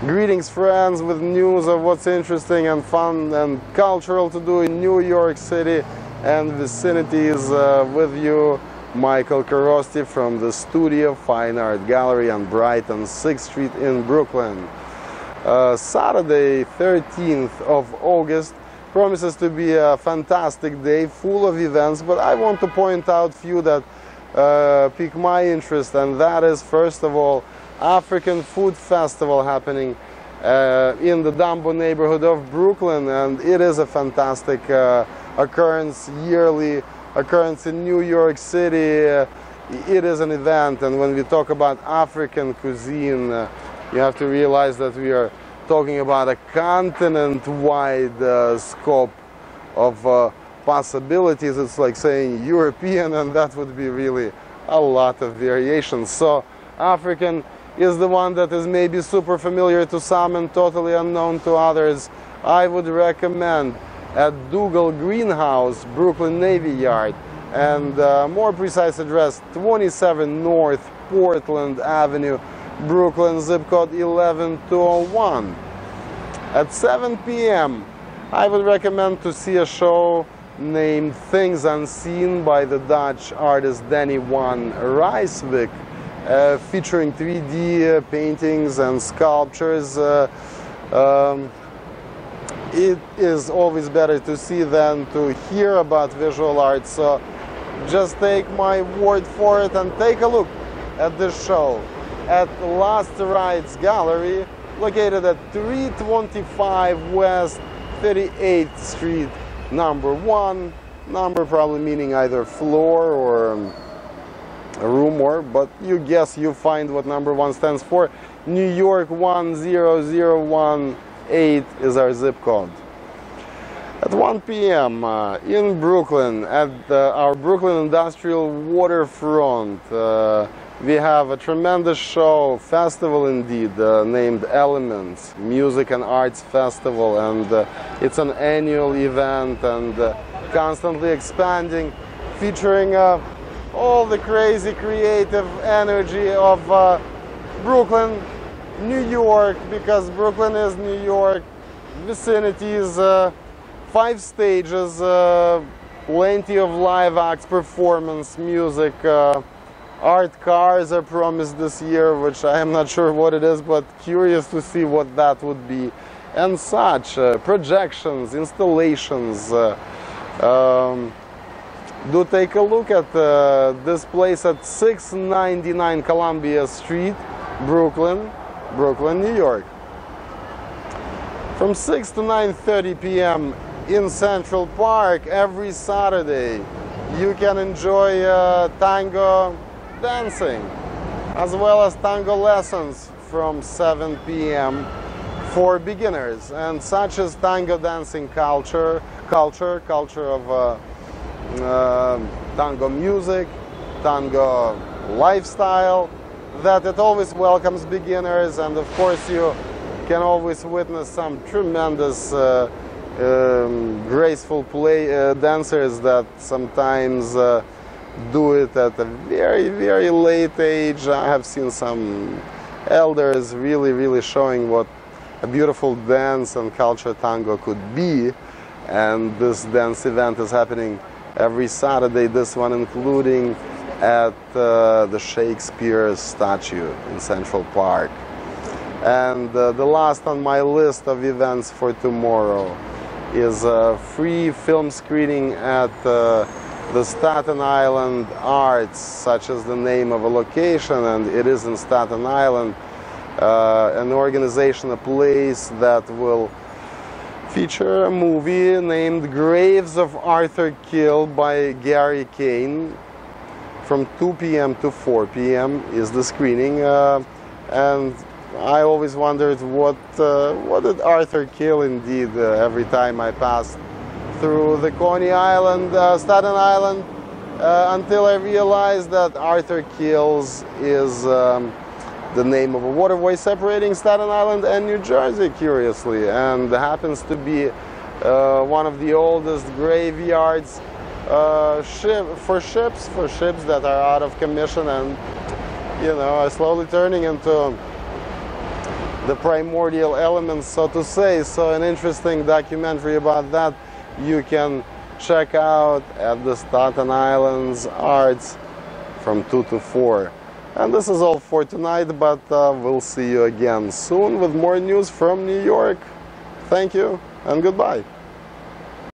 Greetings friends, with news of what's interesting and fun and cultural to do in New York City and vicinities. With you, Michael Karosti from the Studio Fine Art Gallery on Brighton 6th Street in Brooklyn. Saturday 13th of August promises to be a fantastic day full of events, but I want to point out a few that pique my interest, and that is, first of all, African Food Festival happening in the Tango neighborhood of Brooklyn, and it is a fantastic occurrence, yearly occurrence in New York City. It is an event, and when we talk about African cuisine, you have to realize that we are talking about a continent-wide scope of possibilities. It's like saying European, and that would be really a lot of variations. So African is the one that is maybe super familiar to some and totally unknown to others. I would recommend at Dougal Greenhouse, Brooklyn Navy Yard, and more precise address 27 North Portland Avenue, Brooklyn, zip code 11201. At 7 p.m. I would recommend to see a show named Things Unseen by the Dutch artist Danny van Rijswijk, featuring 3D paintings and sculptures. It is always better to see than to hear about visual art, so just take my word for it and take a look at this show at Last Rides Gallery, located at 325 West 38th Street, number 1. Number probably meaning either floor or a room, or, but you guess, you find what number 1 stands for. New York 10018 is our zip code. At 1 p.m. In Brooklyn, at our Brooklyn Industrial Waterfront, we have a tremendous show, festival indeed, named Elements, Music and Arts Festival, and it's an annual event and constantly expanding, featuring all the crazy creative energy of Brooklyn, New York, because Brooklyn is New York, vicinities, 5 stages, plenty of live acts, performance, music, art cars are promised this year, which I am not sure what it is, but curious to see what that would be, and such, projections, installations. Do take a look at this place at 699 Columbia Street, Brooklyn, New York. From 6 to 9:30 p.m. in Central Park every Saturday, you can enjoy tango dancing, as well as tango lessons from 7 p.m. for beginners, and such as tango dancing culture of tango music, tango lifestyle, that it always welcomes beginners, and of course you can always witness some tremendous graceful dancers that sometimes do it at a very late age. I have seen some elders really showing what a beautiful dance and culture tango could be, and this dance event is happening every Saturday, this one including at the Shakespeare statue in Central Park. And the last on my list of events for tomorrow is a free film screening at the Staten Island Arts, such as the name of a location, and it is in Staten Island, an organization, a place that will feature a movie named Graves of Arthur Kill by Gary Kane. From 2 p.m. to 4 p.m. is the screening, and I always wondered what did Arthur kill indeed every time I passed through the Coney Island, Staten Island, until I realized that Arthur Kills is the name of a waterway separating Staten Island and New Jersey, curiously, and happens to be one of the oldest graveyards for ships that are out of commission and, you know, are slowly turning into the primordial elements, so to say. So an interesting documentary about that you can check out at the Staten Islands Arts from 2 to 4. And this is all for tonight, but we'll see you again soon with more news from New York. Thank you and goodbye.